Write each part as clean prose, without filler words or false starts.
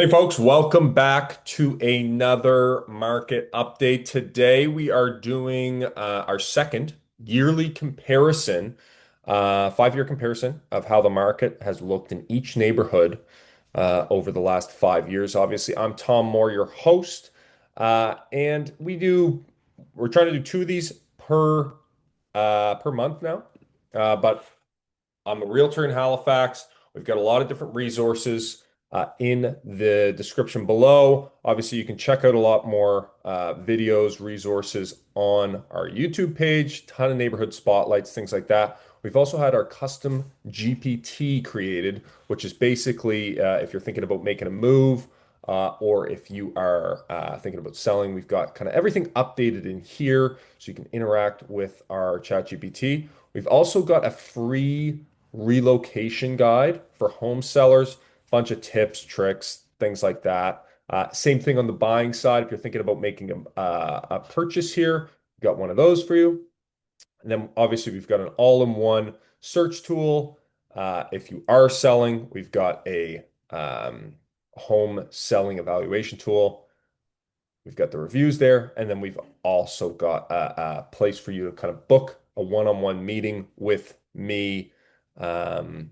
Hey folks, welcome back to another market update. Today we are doing our second yearly comparison, 5-year comparison of how the market has looked in each neighborhood over the last 5 years. Obviously, I'm Tom Moore, your host, and we're trying to do two of these per month now. But I'm a realtor in Halifax. We've got a lot of different resources in the description below. Obviously, you can check out a lot more videos, resources on our YouTube page, ton of neighborhood spotlights, things like that. We've also had our custom GPT created, which is basically if you're thinking about making a move or if you are thinking about selling, we've got kind of everything updated in here so you can interact with our chat GPT. We've also got a free relocation guide for home sellers, bunch of tips, tricks, things like that. Same thing on the buying side. If you're thinking about making a purchase here, we've got one of those for you. And then obviously we've got an all-in-one search tool. If you are selling, we've got a home selling evaluation tool. We've got the reviews there, and then we've also got a place for you to kind of book a one-on-one meeting with me, um,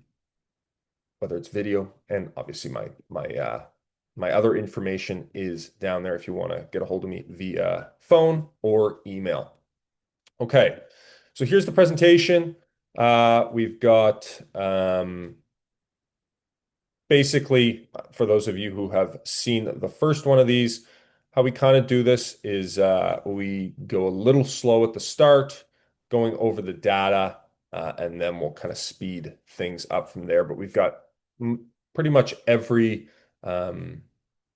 whether it's video, and obviously my other information is down there if you want to get a hold of me via phone or email. Okay, so here's the presentation. We've got basically, for those of you who have seen the first one of these, how we kind of do this is we go a little slow at the start, going over the data, and then we'll kind of speed things up from there. But we've got pretty much um,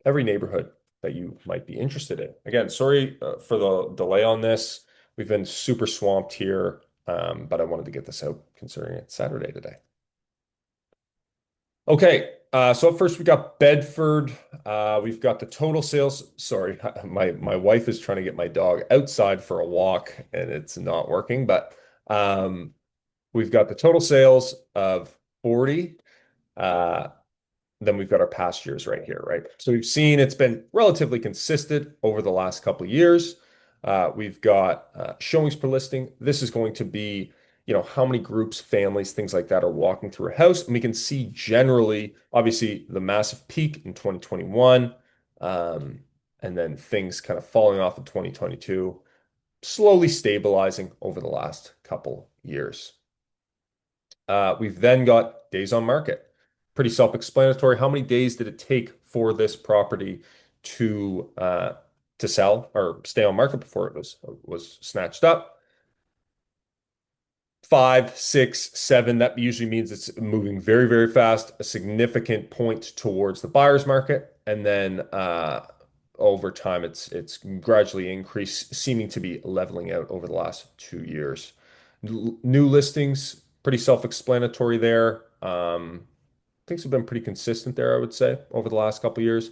every neighborhood that you might be interested in. Again, sorry for the delay on this. We've been super swamped here, but I wanted to get this out considering it's Saturday today. Okay, so up first we got Bedford. We've got the total sales. Sorry, my wife is trying to get my dog outside for a walk and it's not working, but we've got the total sales of 40. Uh, then we've got our past years right here, right? So we've seen it's been relatively consistent over the last couple of years. We've got showings per listing. This is going to be, how many groups, families, things like that are walking through a house. And we can see generally, obviously, the massive peak in 2021, and then things kind of falling off in 2022, slowly stabilizing over the last couple years. We've then got days on market. Pretty self-explanatory. How many days did it take for this property to sell or stay on market before it was snatched up? 5, 6, 7. That usually means it's moving very, very fast, a significant point towards the buyer's market, and then over time it's gradually increased, seeming to be leveling out over the last 2 years. New listings, pretty self-explanatory there. Things have been pretty consistent there, I would say, over the last couple of years.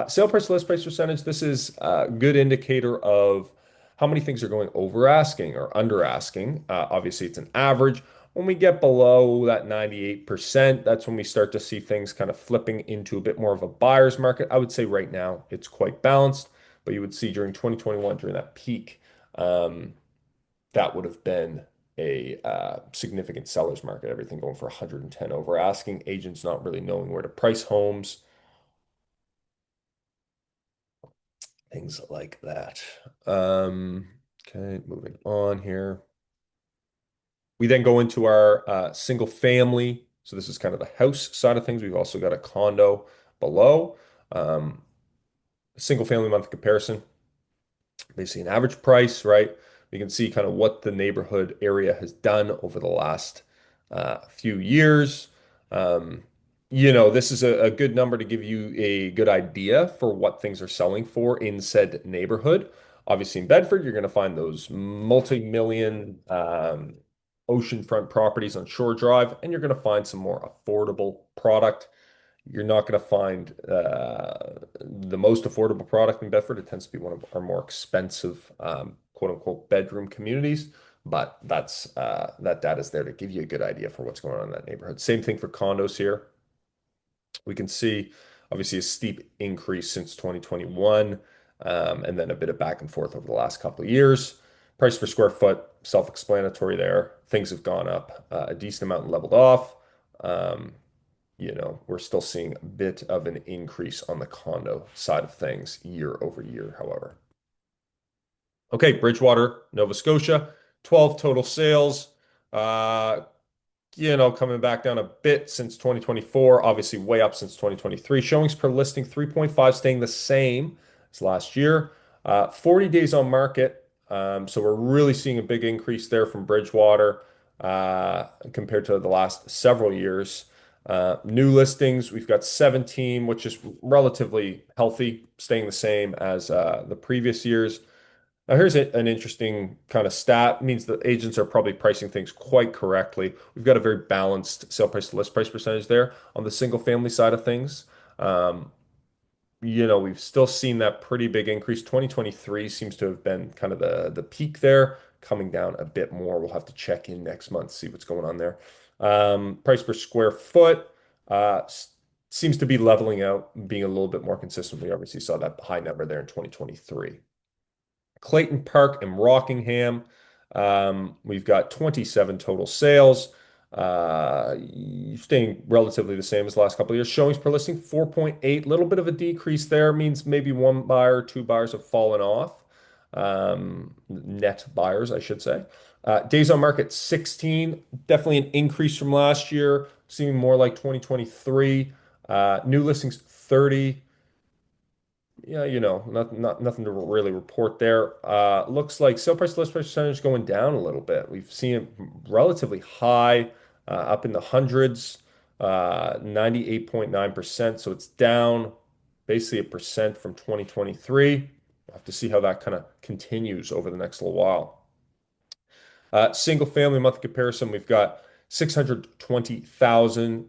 Sale price to list price percentage, this is a good indicator of how many things are going over asking or under asking. Obviously, it's an average. When we get below that 98%, that's when we start to see things kind of flipping into a bit more of a buyer's market. I would say right now it's quite balanced, but you would see during 2021, during that peak, that would have been a significant seller's market, everything going for 110 over asking, agents not really knowing where to price homes, things like that. Okay, moving on here. We then go into our single family. So this is kind of the house side of things. We've also got a condo below. Um, Single family month comparison, basically an average price, right? You can see kind of what the neighborhood area has done over the last few years. Um, this is a good number to give you a good idea for what things are selling for in said neighborhood. Obviously, in Bedford, you're going to find those multi-million oceanfront properties on Shore Drive, and you're going to find some more affordable product. You're not going to find the most affordable product in Bedford. It tends to be one of our more expensive, quote unquote, bedroom communities. But that data is there to give you a good idea for what's going on in that neighborhood. Same thing for condos here. We can see Obviously, a steep increase since 2021, and then a bit of back and forth over the last couple of years. Price per square foot, self-explanatory there. Things have gone up a decent amount and leveled off. Um, we're still seeing a bit of an increase on the condo side of things year over year, however. Okay, Bridgewater, Nova Scotia, 12 total sales. Uh, coming back down a bit since 2024, obviously way up since 2023. Showings per listing 3.5, staying the same as last year. 40 days on market. So we're really seeing a big increase there from Bridgewater compared to the last several years. New listings, we've got 17, which is relatively healthy, staying the same as the previous years. Now, here's an interesting kind of stat. It means that agents are probably pricing things quite correctly. We've got a very balanced sale price to list price percentage there on the single family side of things. Um, we've still seen that pretty big increase. 2023 seems to have been kind of the peak there, coming down a bit more. We'll have to check in next month, see what's going on there. Price per square foot seems to be leveling out, being a little bit more consistent. We obviously saw that high number there in 2023. Clayton Park and Rockingham. We've got 27 total sales, staying relatively the same as the last couple of years. Showings per listing 4.8, little bit of a decrease there. Means maybe one buyer, two buyers have fallen off. Net buyers, I should say. Days on market 16, definitely an increase from last year, seeming more like 2023. New listings 30. Yeah, nothing to really report there. Looks like sale price to list price percentage going down a little bit. We've seen it relatively high, up in the hundreds, 98.9%. So it's down basically a percent from 2023. We'll have to see how that kind of continues over the next little while. Single family monthly comparison, we've got 620,000,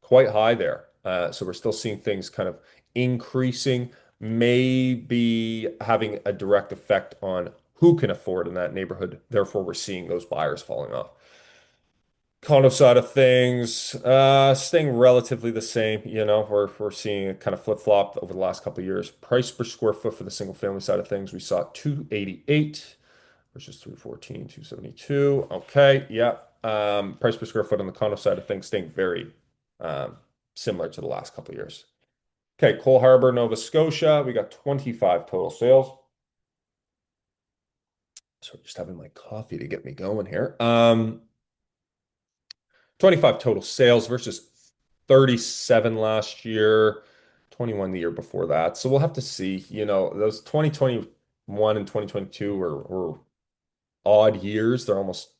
quite high there. So we're still seeing things kind of increasing, may be having a direct effect on who can afford in that neighborhood. Therefore, we're seeing those buyers falling off. Condo side of things, staying relatively the same. We're seeing it kind of flip-flop over the last couple of years. Price per square foot for the single family side of things, we saw 288 versus 314, 272. Okay, yeah. Price per square foot on the condo side of things staying very um, similar to the last couple of years. Okay, Cole Harbour, Nova Scotia. We got 25 total sales. So just having my coffee to get me going here. 25 total sales versus 37 last year, 21 the year before that. So we'll have to see. Those 2021 and 2022 were odd years. They're almost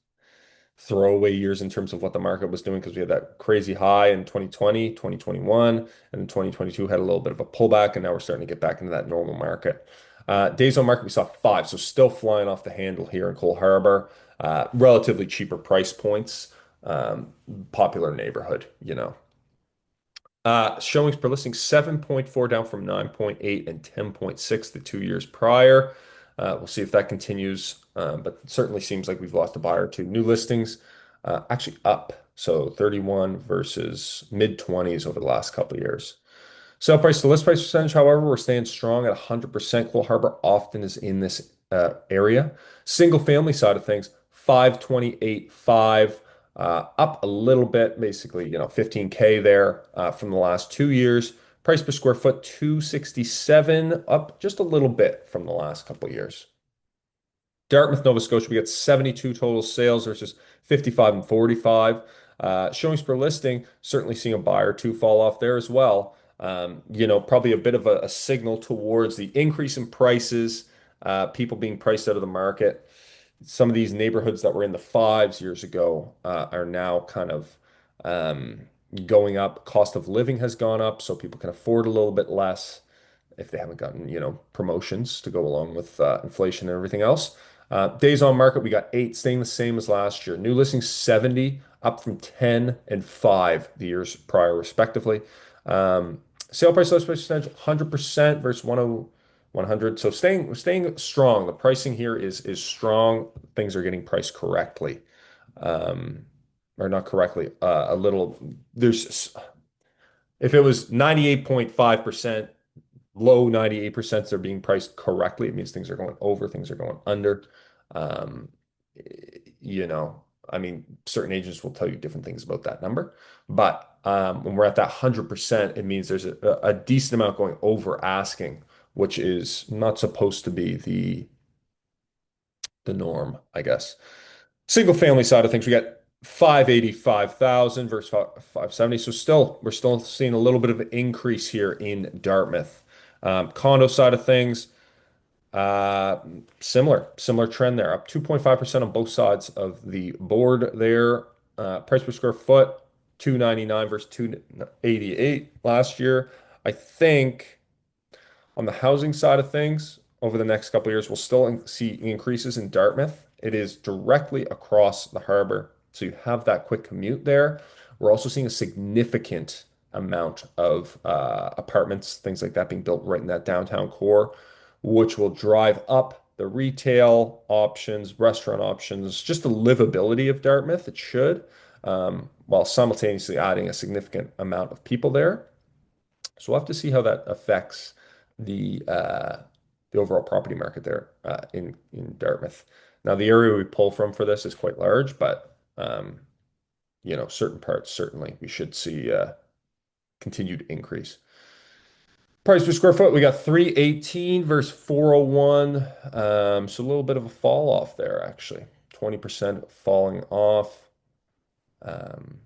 throwaway years in terms of what the market was doing because we had that crazy high in 2020, 2021, and then 2022 had a little bit of a pullback, and now we're starting to get back into that normal market. Days on market, we saw 5, so still flying off the handle here in Cole Harbour. Relatively cheaper price points, popular neighborhood. Showings per listing 7.4 down from 9.8 and 10.6 the 2 years prior. We'll see if that continues, but it certainly seems like we've lost a buyer or two. New listings actually up, so 31 versus mid 20s over the last couple of years. Sale price to list price percentage, however, we're staying strong at 100%. Cole Harbour often is in this area. Single family side of things, 528.5, up a little bit, basically, 15K there from the last 2 years. Price per square foot, 267, up just a little bit from the last couple of years. Dartmouth, Nova Scotia, we got 72 total sales versus 55 and 45. Showings per listing, certainly seeing a buyer or two fall off there as well. Probably a bit of a signal towards the increase in prices, people being priced out of the market. Some of these neighborhoods that were in the fives years ago are now kind of going up. Cost of living has gone up, so people can afford a little bit less if they haven't gotten, promotions to go along with inflation and everything else. Days on market, we got 8, staying the same as last year. New listings 70, up from 10 and 5 the years prior, respectively. Sale price list price percentage 100% versus 100. So staying strong. The pricing here is strong. Things are getting priced correctly. Or not correctly. A little there's If it was 98.5%, low 98% are being priced correctly, it means things are going over, things are going under. Um, you know, I mean, certain agents will tell you different things about that number, but when we're at that 100%, it means there's a decent amount going over asking, which is not supposed to be the norm, I guess. Single family side of things, we got 585,000 versus 570. So still, we're still seeing a little bit of an increase here in Dartmouth. Condo side of things, uh, similar trend there, up 2.5% on both sides of the board there. Price per square foot, 299 versus 288 last year. I think on the housing side of things, over the next couple of years, we'll still see increases in Dartmouth. It is directly across the harbor, so you have that quick commute there. We're also seeing a significant amount of apartments, things like that, being built right in that downtown core, which will drive up the retail options, restaurant options, just the livability of Dartmouth. It should, while simultaneously adding a significant amount of people there. So we'll have to see how that affects the overall property market there in Dartmouth. Now, the area we pull from for this is quite large, but certain parts certainly we should see continued increase. Price per square foot, we got 318 versus 401. So a little bit of a fall off there, actually. 20% falling off. Um,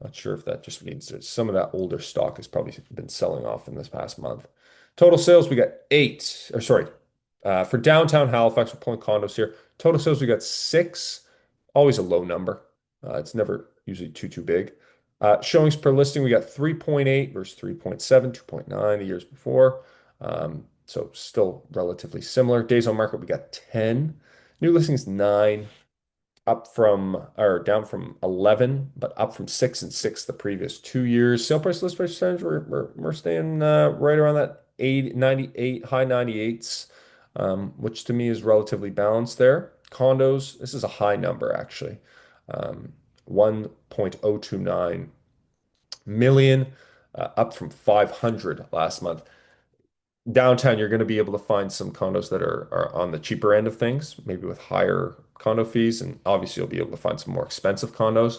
Not sure if that just means that some of that older stock has probably been selling off in this past month. Total sales, we got eight, or sorry, for downtown Halifax, we're pulling condos here. Total sales, we got six, always a low number. It's never usually too big. Showings per listing, we got 3.8 versus 3.7, 2.9 the years before. So still relatively similar. Days on market, we got 10. New listings, 9 up from or down from 11, but up from 6 and 6 the previous 2 years. Sale price list price percentage, we're staying right around that 80, 98, high 98s, which to me is relatively balanced there. Condos, this is a high number actually. 1.029 million, up from 500 last month. Downtown, you're going to be able to find some condos that are on the cheaper end of things, maybe with higher condo fees, and obviously you'll be able to find some more expensive condos.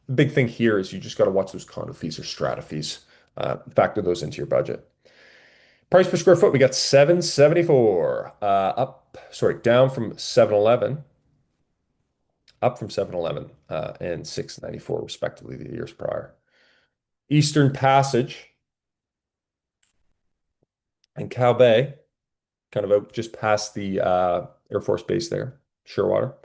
The big thing here is you just got to watch those condo fees or strata fees. Factor those into your budget. Price per square foot, we got 774, down from 711, up from 711 and 694 respectively the years prior. Eastern Passage and Cow Bay, kind of out just past the Air Force Base there, Shearwater.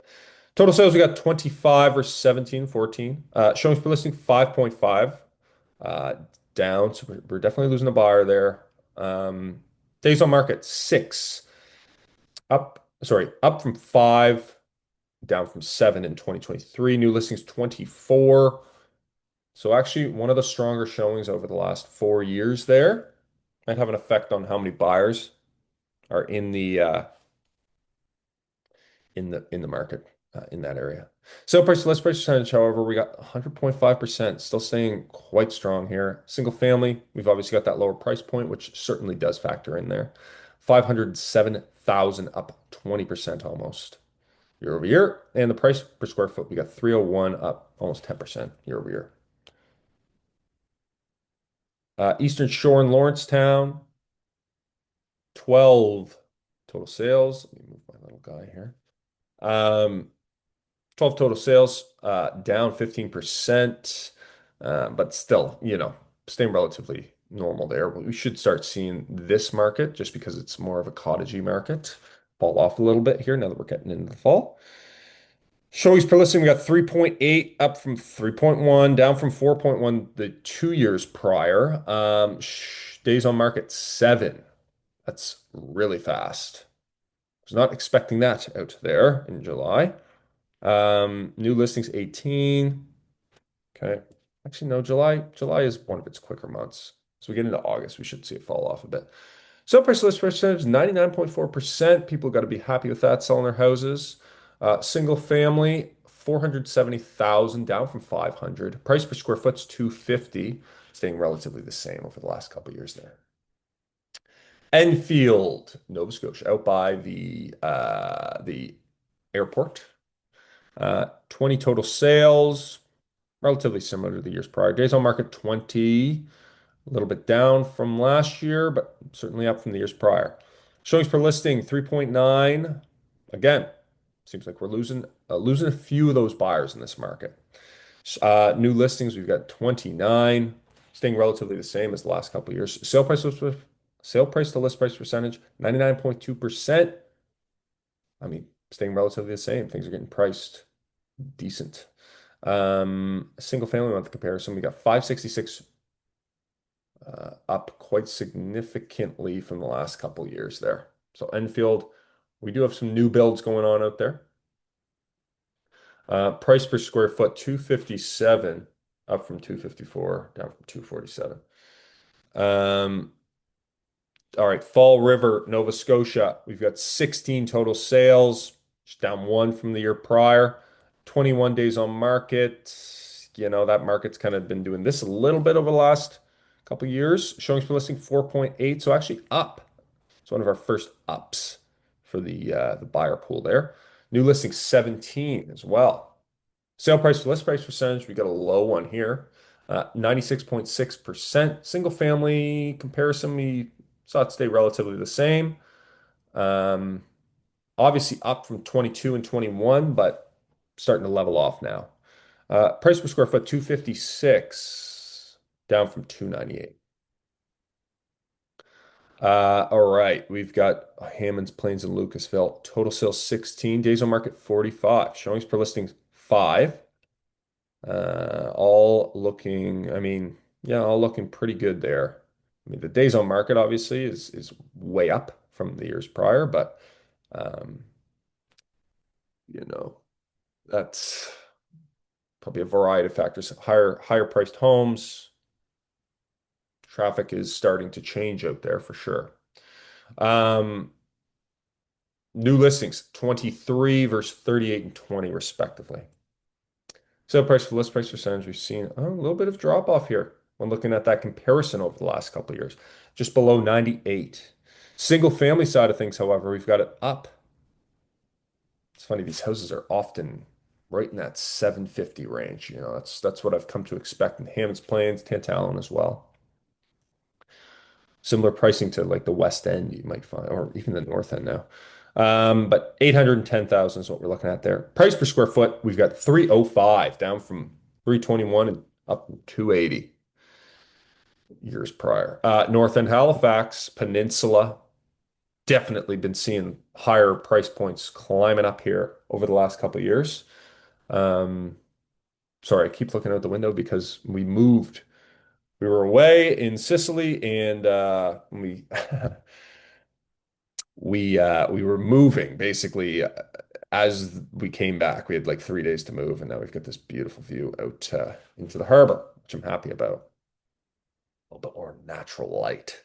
Total sales, we got 25 or 17, 14. Showings per listing, 5.5, uh, down. So we're definitely losing a buyer there. Days on market, 6. Up from 5, down from 7 in 2023. New listings, 24. So actually one of the stronger showings over the last 4 years there. Might have an effect on how many buyers are in the market in that area. Sale price to list price percentage, however, we got 100.5%, still staying quite strong here. Single family, we've obviously got that lower price point, which certainly does factor in there. 507,000, up 20% almost year over year. And the price per square foot, we got 301, up almost 10% year over year. Eastern Shore in Lawrencetown, 12 total sales. Let me move my little guy here. 12 total sales, down 15%, but still, staying relatively normal there. We should start seeing this market, just because it's more of a cottagey market, fall off a little bit here now that we're getting into the fall. Showings per listing, we got 3.8, up from 3.1, down from 4.1 the 2 years prior. Days on market, 7. That's really fast. Was not expecting that out there in July. New listings 18. Okay. Actually, no, July is one of its quicker months. So we get into August, we should see it fall off a bit. Sale price list percentage, 99.4%. People got to be happy with that, selling their houses. Single family, 470,000, down from 500. Price per square foot's 250, staying relatively the same over the last couple of years there. Enfield, Nova Scotia, out by the airport. 20 total sales, relatively similar to the years prior. Days on market 20, a little bit down from last year, but certainly up from the years prior. Showings per listing 3.9. Again, seems like we're losing a few of those buyers in this market. New listings, we've got 29, staying relatively the same as the last couple of years. Sale price to list price percentage, 99.2%. I mean, staying relatively the same. Things are getting priced decent. Single family month comparison, we got 566, up quite significantly from the last couple of years there. So Enfield, we do have some new builds going on out there. Price per square foot, 257, up from 254, down from 247. All right, Fall River, Nova Scotia. We've got 16 total sales, just down one from the year prior. 21 days on market. You know, that market's kind of been doing this a little bit over the last couple of years. Showings per listing 4.8, so actually up. It's one of our first ups for the buyer pool there. New listing 17 as well. Sale price to list price percentage, we got a low one here, 96.6%. Single family comparison, we saw it stay relatively the same. Um, Obviously up from 22 and 21, but starting to level off now. Price per square foot, 256, down from 298. All right, we've got Hammonds, Plains, and Lucasville. Total sales 16, days on market 45, showings per listing 5. All looking, I mean, yeah, all looking pretty good there. I mean, the days on market obviously is way up from the years prior, but um, you know, that's probably a variety of factors. Higher priced homes, traffic is starting to change out there for sure. Um, New listings, 23 versus 38 and 20 respectively. Sale price for list price percentage, we've seen a little bit of drop off here when looking at that comparison over the last couple of years, just below 98. Single family side of things, however, we've got it up. It's funny, these houses are often right in that 750 range. You know, that's what I've come to expect in Hammonds Plains, Tantallon as well. Similar pricing to like the West End you might find, or even the North End now. But 810,000 is what we're looking at there. Price per square foot, we've got 305, down from 321 and up from 280 years prior. North End Halifax, Peninsula, definitely been seeing higher price points climbing up here over the last couple of years. Um, Sorry, I keep looking out the window because we moved. We were away in Sicily and we we were moving basically as we came back. We had like 3 days to move, and now we've got this beautiful view out into the harbor, which I'm happy about. A little bit more natural light.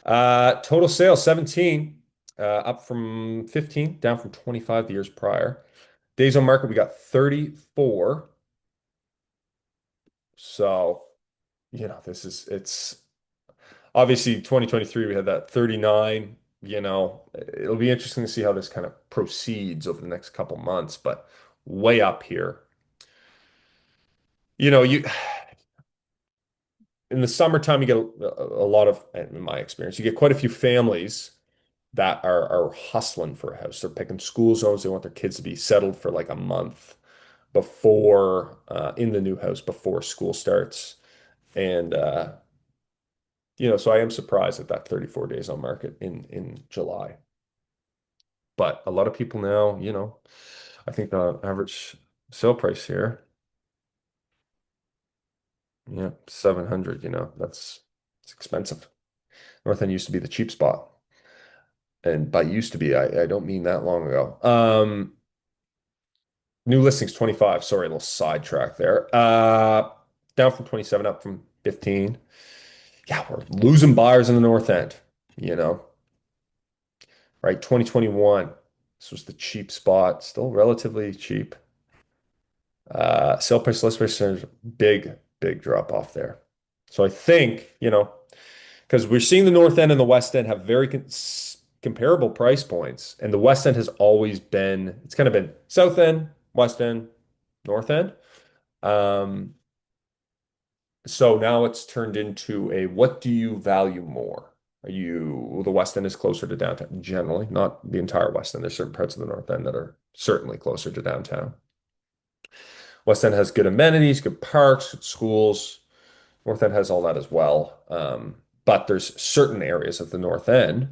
Total sales 17, up from 15, down from 25 the years prior. Days on market, we got 34. So, you know, it's obviously 2023, we had that 39. You know, it'll be interesting to see how this kind of proceeds over the next couple months, but way up here. You know, you in the summertime, you get a lot of, in my experience, you get quite a few families that are hustling for a house. They're picking school zones. They want their kids to be settled for like a month before in the new house before school starts. And you know, so I am surprised at that 34 days on market in July. But a lot of people now, you know, I think the average sale price here, yeah, 700, you know, it's expensive. North End used to be the cheap spot. And by used to be, I don't mean that long ago. New listings 25. Sorry, a little sidetrack there. Down from 27, up from 15. Yeah, we're losing buyers in the North End, you know, right? 2021. This was the cheap spot, still relatively cheap. Sale price, list price, there's big drop off there. So I think, because we're seeing the North End and the West End have very comparable price points, and the West End has always been, it's kind of been South End, West End, North End. Um, so now it's turned into a what do you value more? Well, the West End is closer to downtown generally, not the entire West End. There's certain parts of the North End that are certainly closer to downtown. West End has good amenities, good parks, good schools. North End has all that as well. But there's certain areas of the North End,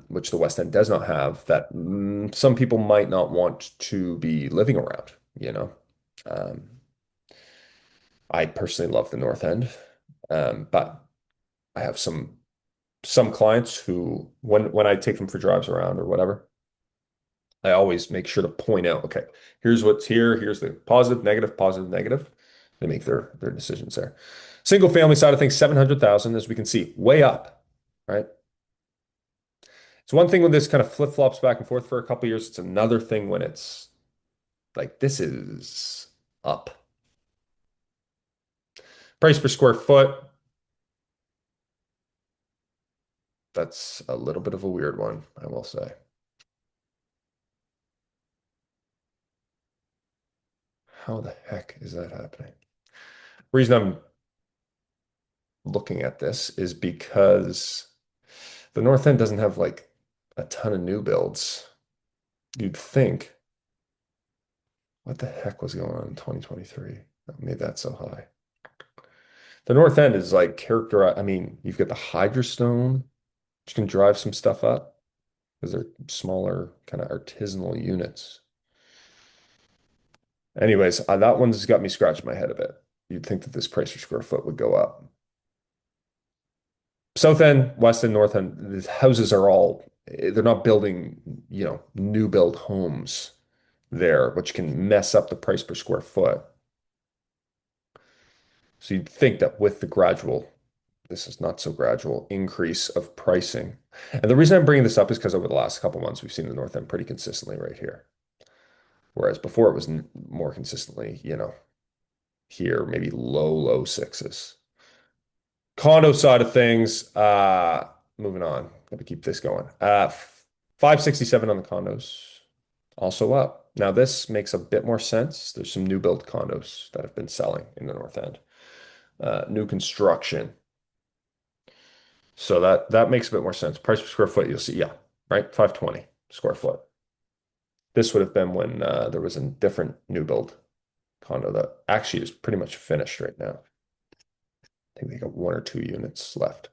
which the West End does not have, that some people might not want to be living around, you know. Um, I personally love the North End, but I have some clients who, when I take them for drives around or whatever, I always make sure to point out, okay, here's what's here, here's the positive, negative, positive, negative. They make their decisions there. Single family side of things, 700,000, as we can see, way up, right? It's one thing when this kind of flip-flops back and forth for a couple of years. It's another thing when it's like this is up. Price per square foot, that's a little bit of a weird one, I will say. How the heck is that happening? Reason I'm looking at this is because the North End doesn't have like a ton of new builds. You'd think, what the heck was going on in 2023 that made that so high? The North End is like characterized. I mean, you've got the Hydrostone, which can drive some stuff up because they're smaller, kind of artisanal units. Anyways, that one's got me scratching my head a bit. You'd think that this price per square foot would go up. South End, West End, North End, the houses are all, they're not building, new build homes there, which can mess up the price per square foot. So you'd think that with the gradual, this is not so gradual increase of pricing. And the reason I'm bringing this up is because over the last couple months, we've seen the North End pretty consistently right here. Whereas before it was more consistently, here, maybe low sixes. Condo side of things, moving on. Let me keep this going. 567 on the condos, also up. Now this makes a bit more sense. There's some new build condos that have been selling in the North End. New construction. So that makes a bit more sense. Price per square foot, you'll see, yeah, right? 520 square foot. This would have been when there was a different new build condo that actually is pretty much finished right now. I think they got one or two units left.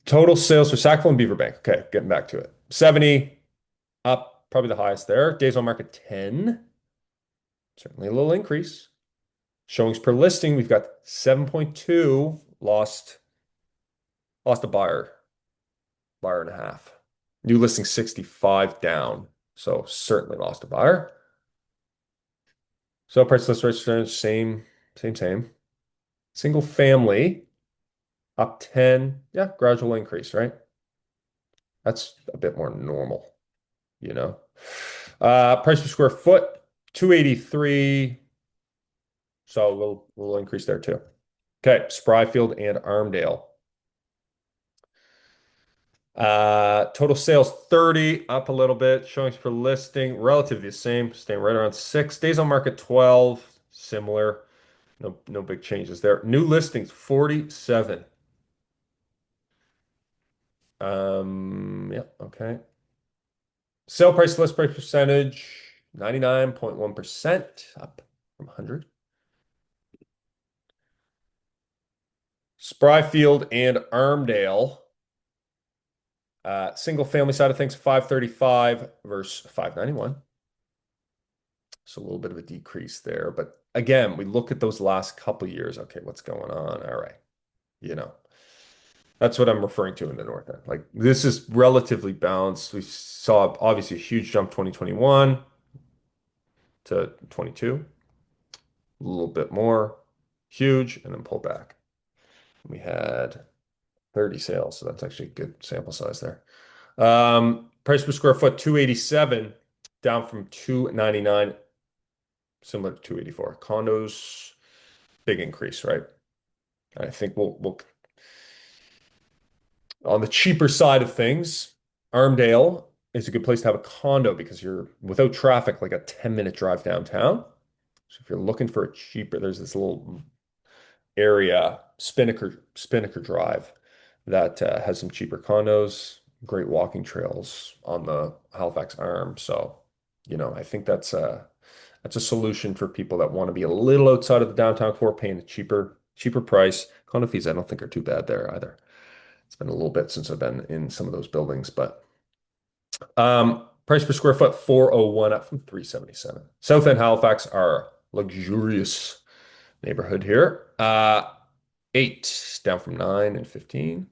Total sales for Sackville and Beaverbank. Okay, getting back to it. 70 up, probably the highest there. Days on market 10. Certainly a little increase. Showings per listing, we've got 7.2. Lost a buyer and a half. New listing 65 down. So certainly lost a buyer. So price list rate, same. Single family up 10. Yeah, gradual increase, right? That's a bit more normal, you know. Price per square foot, 283. So we'll increase there too. Okay, Spryfield and Armdale. Total sales 30, up a little bit. Showings per listing, relatively the same, staying right around 6. Days on market 12, similar. No big changes there. New listings 47. Yeah, okay. Sale price, list price percentage, 99.1%, up from 100. Spryfield and Armdale. Single family side of things, 535 versus 591. So a little bit of a decrease there. But again, we look at those last couple years. Okay, what's going on? All right. You know, that's what I'm referring to in the North End. Like this is relatively balanced. We saw obviously a huge jump 2021 to 22, a little bit more, huge, and then pull back. We had 30 sales, so that's actually a good sample size there. Price per square foot, 287, down from 299. similar to 284. Condos, big increase, right? I think we'll on the cheaper side of things, Armdale is a good place to have a condo because you're without traffic, like a 10-minute drive downtown. So if you're looking for a cheaper, there's this little area, Spinnaker Drive, that has some cheaper condos, great walking trails on the Halifax Arm. So, I think that's a solution for people that want to be a little outside of the downtown core, paying a cheaper price. Condo fees, I don't think are too bad there either. It's been a little bit since I've been in some of those buildings, but price per square foot 401 up from 377. South End Halifax, our luxurious neighborhood here. 8 down from 9 and 15.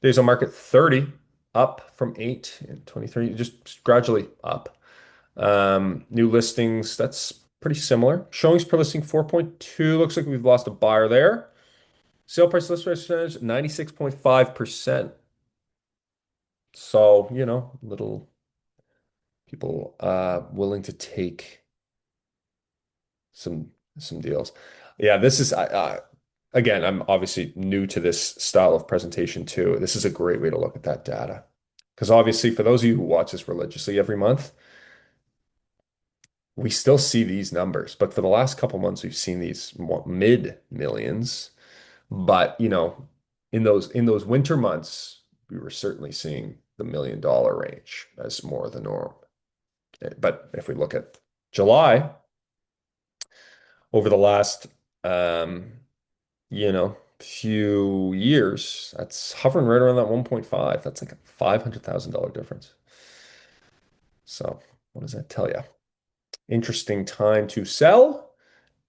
Days on market 30 up from 8 and 23, just gradually up. New listings, that's pretty similar. Showings per listing 4.2. Looks like we've lost a buyer there. Sale price list percentage 96.5%. So, little people willing to take some deals. Yeah, this is again, I'm obviously new to this style of presentation too. This is a great way to look at that data. Because obviously, for those of you who watch this religiously every month, we still see these numbers. But for the last couple months, we've seen these mid millions. But in those winter months, we were certainly seeing the $1 million range as more the norm. But if we look at July, over the last few years, that's hovering right around that 1.5. That's like a $500,000 difference. So what does that tell you? Interesting time to sell,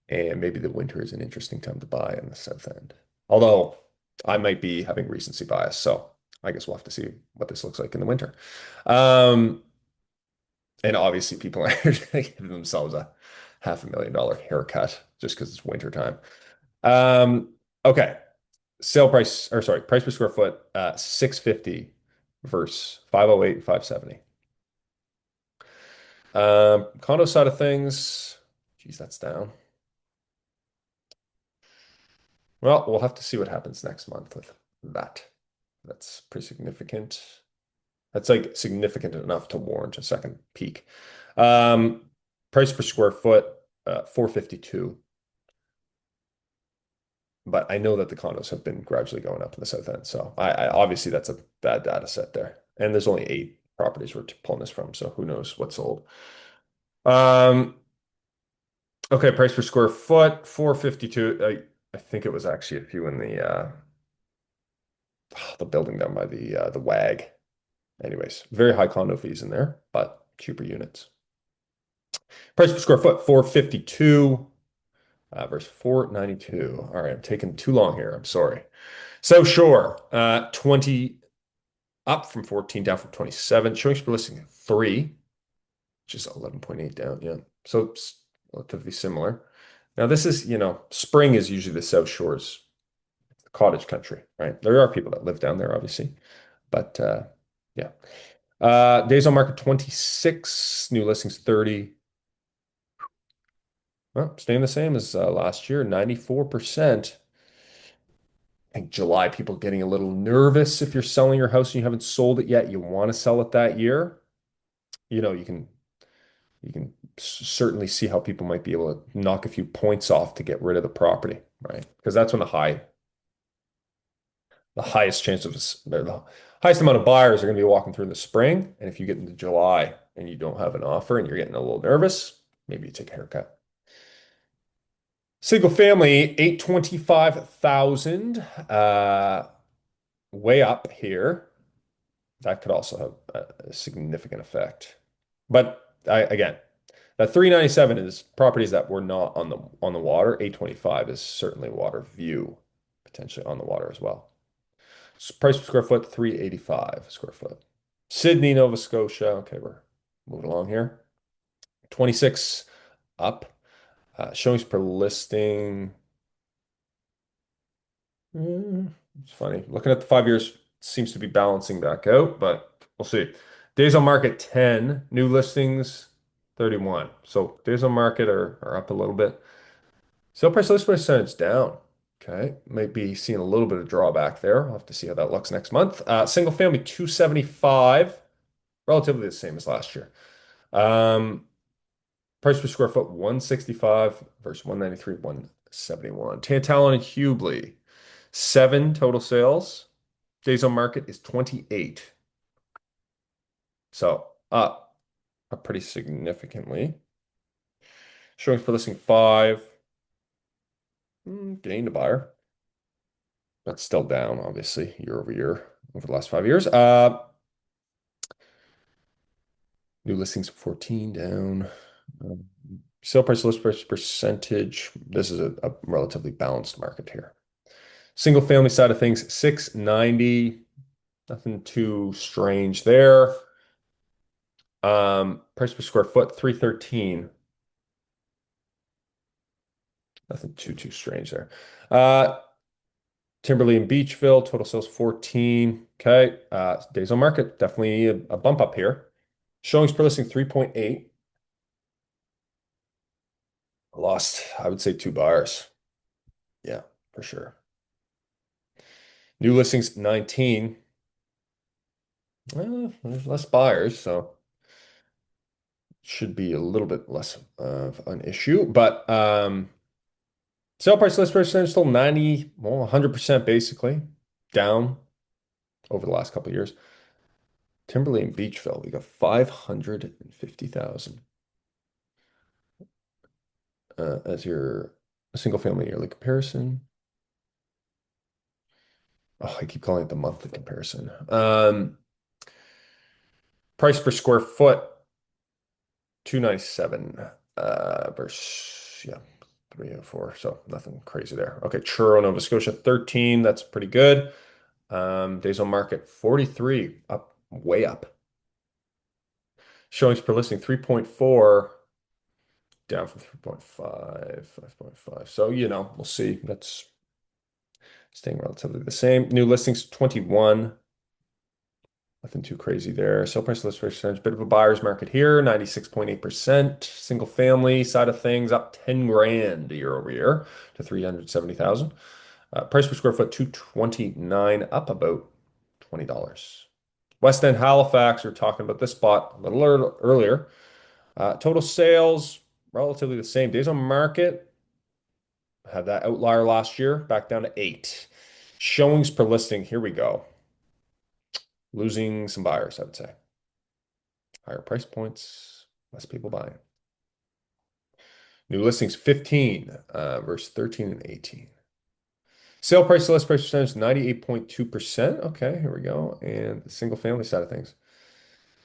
and maybe the winter is an interesting time to buy in the South End. Although I might be having recency bias, so I guess we'll have to see what this looks like in the winter. Um, and obviously people are giving themselves a $500,000 haircut just because it's winter time. Okay. Sale price, or sorry, price per square foot, 650 versus 508 and 570. Condo side of things, geez, that's down. Well, we'll have to see what happens next month with that. That's pretty significant. That's like significant enough to warrant a second peak. Um, Price per square foot, 452. But I know that the condos have been gradually going up in the South End. So I obviously that's a bad data set there. And there's only 8 properties we're pulling this from, so who knows what's sold. Um, okay, price per square foot, 452. I think it was actually a few in the building down by the WAG. Anyways, very high condo fees in there, but cheaper units. Price per square foot, 452 versus 492. All right, I'm taking too long here. I'm sorry. South Shore, 20 up from 14, down from 27. Showings per listing 3, which is 11.8 down. Yeah. So it's relatively similar. Now, this is, spring is usually the South Shore's cottage country, right? There are people that live down there, obviously. But yeah. Days on market 26, new listings 30. Well, staying the same as last year, 94%. I think July, people getting a little nervous if you're selling your house and you haven't sold it yet. You want to sell it that year. You can certainly see how people might be able to knock a few points off to get rid of the property, right? Because that's when the highest chance of the highest amount of buyers are going to be walking through in the spring. And if you get into July and you don't have an offer and you're getting a little nervous, maybe you take a haircut. Single family, 825,000, way up here. That could also have a significant effect. But again, that 397 is properties that were not on the water. 825 is certainly water view, potentially on the water as well. Price per square foot, 385 a square foot. Sydney, Nova Scotia. Okay, we're moving along here. 26 up. Showings per listing. It's funny. Looking at the 5 years seems to be balancing back out, but we'll see. Days on market 10. New listings 31. So days on market are up a little bit. Sale price list percentage down. Okay. Might be seeing a little bit of drawback there. I'll have to see how that looks next month. Single family 275, relatively the same as last year. Um, Price per square foot 165 versus 193, 171. Tantallon and Hubley, 7 total sales. Days on market is 28. So up pretty significantly. Showings per listing 5. Gained a buyer. That's still down, obviously, year over year over the last 5 years. New listings 14 down. Um, Sale price list price percentage. This is a relatively balanced market here. Single family side of things, 690. Nothing too strange there. Price per square foot, 313. Nothing too strange there. Timberlea and Beechville, total sales 14. Okay. Days on market, definitely a bump up here. Showings per listing 3.8. Lost, I would say, 2 buyers. Yeah, for sure. New listings 19. There's less buyers, so should be a little bit less of an issue. But sale price list percentage still 90, well, 100% basically, down over the last couple of years. Timberlea and Beechville, we got 550,000 as your single family yearly comparison. Oh, I keep calling it the monthly comparison. Price per square foot, 297 versus, yeah, 304. So nothing crazy there. Okay, Truro, Nova Scotia, 13. That's pretty good. Days on market, 43, up, way up. Showings per listing, 3.4, down from 3.5, 5.5. So, we'll see. That's staying relatively the same. New listings, 21. Nothing too crazy there. Sale price list percentage, bit of a buyer's market here, 96.8%. Single family side of things up 10 grand year over year to 370,000. Price per square foot, 229, up about $20. West End Halifax, we are talking about this spot a little earlier. Total sales, relatively the same. Days on market, had that outlier last year, back down to 8. Showings per listing, here we go. Losing some buyers, I would say. Higher price points, less people buying. New listings 15 versus 13 and 18. Sale price to list price percentage 98.2%. Okay, here we go. And the single family side of things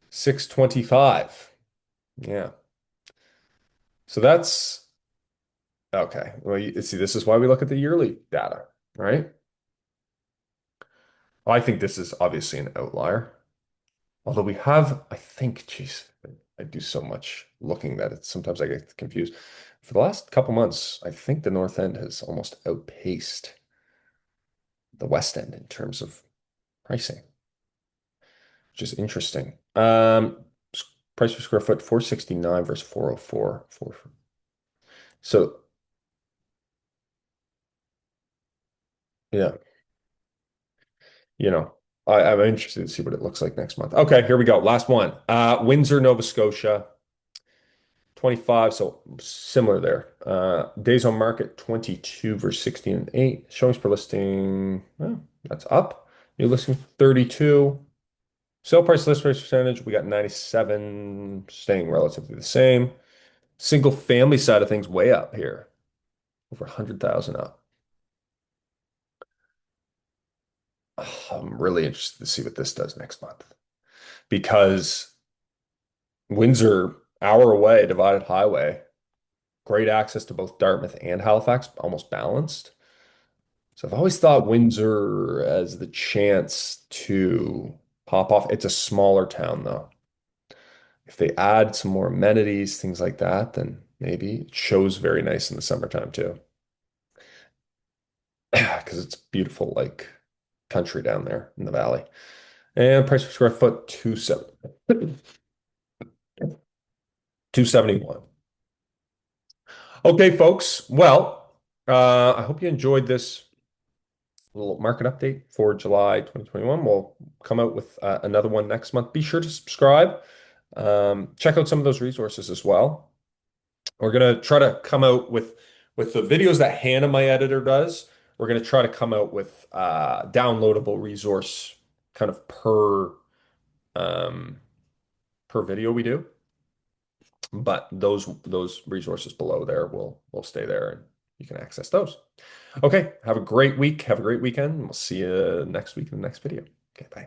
625. Yeah. So that's okay. Well, you see, this is why we look at the yearly data, right? I think this is obviously an outlier. Although we have, I think, geez, I do so much looking that it's sometimes I get confused. For the last couple months, I think the North End has almost outpaced the West End in terms of pricing, which is interesting. Price per square foot, 469 versus 404. So yeah, you know, I'm interested to see what it looks like next month. Okay, here we go. Last one. Windsor, Nova Scotia. 25, so similar there. Days on market, 22 versus 16 and 8. Showings per listing, well, that's up. New listing, 32. Sale price list price percentage, we got 97, staying relatively the same. Single family side of things, way up here. Over 100,000 up. I'm really interested to see what this does next month because Windsor, hour away, divided highway, great access to both Dartmouth and Halifax, almost balanced. So I've always thought Windsor as the chance to pop off. It's a smaller town though. If they add some more amenities, things like that, then maybe it shows very nice in the summertime too. Because it's beautiful, like country down there in the valley. And price per square foot, 270. 271. Okay, folks. Well, I hope you enjoyed this little market update for July 2021. We'll come out with another one next month. Be sure to subscribe. Check out some of those resources as well. We're gonna try to come out with the videos that Hannah, my editor, does. We're gonna try to come out with downloadable resource kind of um, per video we do. But those resources below there will stay there and you can access those. Okay, have a great week. Have a great weekend. We'll see you next week in the next video. Okay, bye.